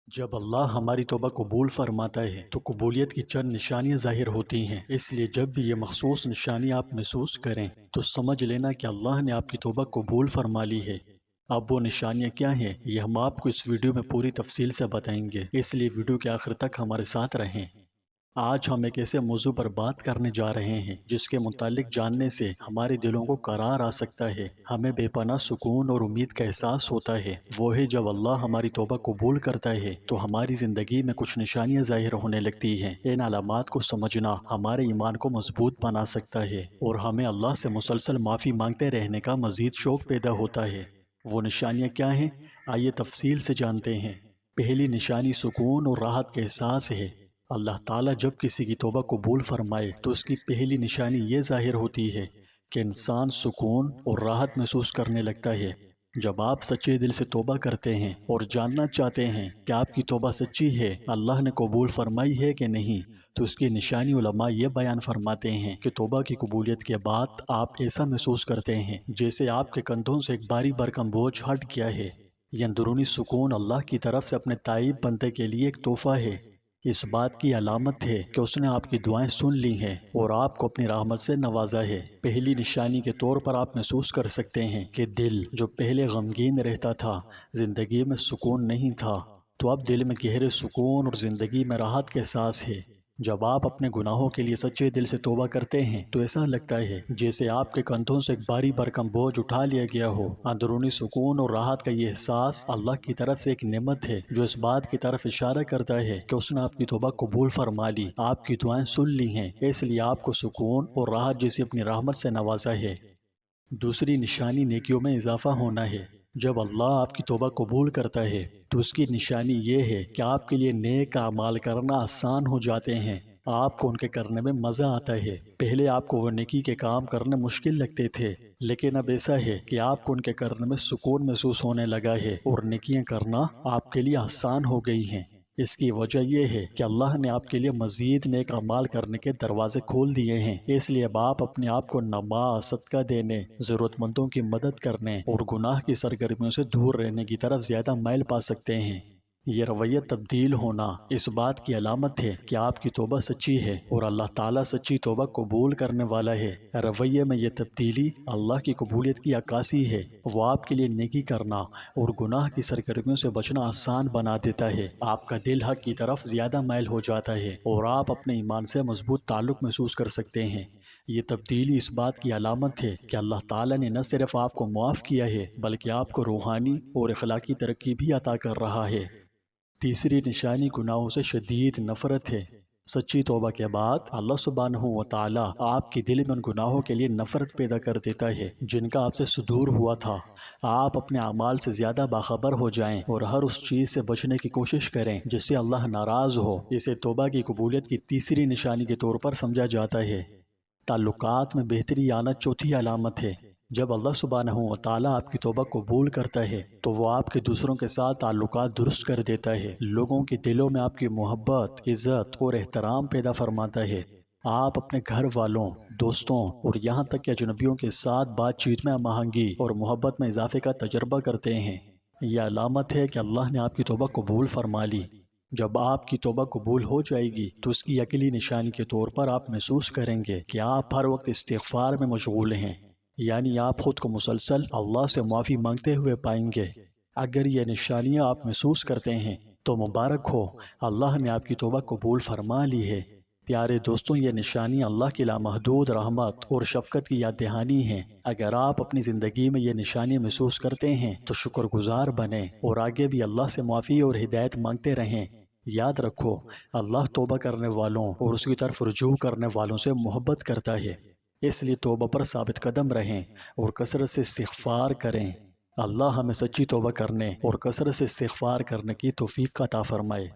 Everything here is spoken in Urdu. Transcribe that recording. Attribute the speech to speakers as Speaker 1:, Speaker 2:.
Speaker 1: جب اللہ ہماری توبہ قبول فرماتا ہے تو قبولیت کی چند نشانیاں ظاہر ہوتی ہیں۔ اس لیے جب بھی یہ مخصوص نشانی آپ محسوس کریں تو سمجھ لینا کہ اللہ نے آپ کی توبہ قبول فرما لی ہے۔ اب وہ نشانیاں کیا ہیں یہ ہم آپ کو اس ویڈیو میں پوری تفصیل سے بتائیں گے، اس لیے ویڈیو کے آخر تک ہمارے ساتھ رہیں۔ آج ہم ایک ایسے موضوع پر بات کرنے جا رہے ہیں جس کے متعلق جاننے سے ہمارے دلوں کو قرار آ سکتا ہے، ہمیں بے پناہ سکون اور امید کا احساس ہوتا ہے۔ وہ ہے جب اللہ ہماری توبہ قبول کرتا ہے تو ہماری زندگی میں کچھ نشانیاں ظاہر ہونے لگتی ہیں۔ ان علامات کو سمجھنا ہمارے ایمان کو مضبوط بنا سکتا ہے اور ہمیں اللہ سے مسلسل معافی مانگتے رہنے کا مزید شوق پیدا ہوتا ہے۔ وہ نشانیاں کیا ہیں؟ آئیے تفصیل سے جانتے ہیں۔ پہلی نشانی سکون اور راحت کا احساس ہے۔ اللہ تعالیٰ جب کسی کی توبہ قبول فرمائے تو اس کی پہلی نشانی یہ ظاہر ہوتی ہے کہ انسان سکون اور راحت محسوس کرنے لگتا ہے۔ جب آپ سچے دل سے توبہ کرتے ہیں اور جاننا چاہتے ہیں کہ آپ کی توبہ سچی ہے، اللہ نے قبول فرمائی ہے کہ نہیں، تو اس کی نشانی علماء یہ بیان فرماتے ہیں کہ توبہ کی قبولیت کے بعد آپ ایسا محسوس کرتے ہیں جیسے آپ کے کندھوں سے ایک بھاری بھرکم بوجھ ہٹ گیا ہے۔ یہ اندرونی سکون اللہ کی طرف سے اپنے تائب بندے کے لیے ایک تحفہ ہے۔ اس بات کی علامت ہے کہ اس نے آپ کی دعائیں سن لی ہیں اور آپ کو اپنی رحمت سے نوازا ہے۔ پہلی نشانی کے طور پر آپ محسوس کر سکتے ہیں کہ دل جو پہلے غمگین رہتا تھا، زندگی میں سکون نہیں تھا، تو اب دل میں گہرے سکون اور زندگی میں راحت کا احساس ہے۔ جب آپ اپنے گناہوں کے لیے سچے دل سے توبہ کرتے ہیں تو ایسا لگتا ہے جیسے آپ کے کندھوں سے ایک بھاری بھرکم بوجھ اٹھا لیا گیا ہو۔ اندرونی سکون اور راحت کا یہ احساس اللہ کی طرف سے ایک نعمت ہے جو اس بات کی طرف اشارہ کرتا ہے کہ اس نے آپ کی توبہ قبول فرما لی، آپ کی دعائیں سن لی ہیں، اس لیے آپ کو سکون اور راحت جیسی اپنی رحمت سے نوازا ہے۔ دوسری نشانی نیکیوں میں اضافہ ہونا ہے۔ جب اللہ آپ کی توبہ قبول کرتا ہے تو اس کی نشانی یہ ہے کہ آپ کے لیے نیک اعمال کرنا آسان ہو جاتے ہیں۔ آپ کو ان کے کرنے میں مزہ آتا ہے۔ پہلے آپ کو وہ نیکی کے کام کرنے مشکل لگتے تھے، لیکن اب ایسا ہے کہ آپ کو ان کے کرنے میں سکون محسوس ہونے لگا ہے اور نیکیاں کرنا آپ کے لیے آسان ہو گئی ہیں۔ اس کی وجہ یہ ہے کہ اللہ نے آپ کے لیے مزید نیک اعمال کرنے کے دروازے کھول دیے ہیں۔ اس لیے اب آپ اپنے آپ کو نماز، صدقہ دینے، ضرورت مندوں کی مدد کرنے اور گناہ کی سرگرمیوں سے دور رہنے کی طرف زیادہ میل پا سکتے ہیں۔ یہ رویہ تبدیل ہونا اس بات کی علامت ہے کہ آپ کی توبہ سچی ہے اور اللہ تعالیٰ سچی توبہ قبول کرنے والا ہے۔ رویے میں یہ تبدیلی اللہ کی قبولیت کی عکاسی ہے۔ وہ آپ کے لیے نیکی کرنا اور گناہ کی سرگرمیوں سے بچنا آسان بنا دیتا ہے۔ آپ کا دل حق کی طرف زیادہ مائل ہو جاتا ہے اور آپ اپنے ایمان سے مضبوط تعلق محسوس کر سکتے ہیں۔ یہ تبدیلی اس بات کی علامت ہے کہ اللہ تعالیٰ نے نہ صرف آپ کو معاف کیا ہے بلکہ آپ کو روحانی اور اخلاقی ترقی بھی عطا کر رہا ہے۔ تیسری نشانی گناہوں سے شدید نفرت ہے۔ سچی توبہ کے بعد اللہ سبحانہ و تعالیٰ آپ کے دل میں ان گناہوں کے لیے نفرت پیدا کر دیتا ہے جن کا آپ سے صدور ہوا تھا۔ آپ اپنے اعمال سے زیادہ باخبر ہو جائیں اور ہر اس چیز سے بچنے کی کوشش کریں جس سے اللہ ناراض ہو۔ اسے توبہ کی قبولیت کی تیسری نشانی کے طور پر سمجھا جاتا ہے۔ تعلقات میں بہتری آنا چوتھی علامت ہے۔ جب اللہ سبحانہ و تعالیٰ آپ کی توبہ قبول کرتا ہے تو وہ آپ کے دوسروں کے ساتھ تعلقات درست کر دیتا ہے۔ لوگوں کے دلوں میں آپ کی محبت، عزت اور احترام پیدا فرماتا ہے۔ آپ اپنے گھر والوں، دوستوں اور یہاں تک کہ اجنبیوں کے ساتھ بات چیت میں ہم آہنگی اور محبت میں اضافے کا تجربہ کرتے ہیں۔ یہ علامت ہے کہ اللہ نے آپ کی توبہ قبول فرما لی۔ جب آپ کی توبہ قبول ہو جائے گی تو اس کی اگلی نشانی کے طور پر آپ محسوس کریں گے کہ آپ ہر وقت استغفار میں مشغول ہیں، یعنی آپ خود کو مسلسل اللہ سے معافی مانگتے ہوئے پائیں گے۔ اگر یہ نشانیاں آپ محسوس کرتے ہیں تو مبارک ہو، اللہ نے آپ کی توبہ قبول فرما لی ہے۔ پیارے دوستوں، یہ نشانی اللہ کی لامحدود رحمت اور شفقت کی یاد دہانی ہیں۔ اگر آپ اپنی زندگی میں یہ نشانی محسوس کرتے ہیں تو شکر گزار بنیں اور آگے بھی اللہ سے معافی اور ہدایت مانگتے رہیں۔ یاد رکھو، اللہ توبہ کرنے والوں اور اس کی طرف رجوع کرنے والوں سے محبت کرتا ہے۔ اس لیے توبہ پر ثابت قدم رہیں اور کثرت سے استغفار کریں۔ اللہ ہمیں سچی توبہ کرنے اور کثرت سے استغفار کرنے کی توفیق عطا فرمائے۔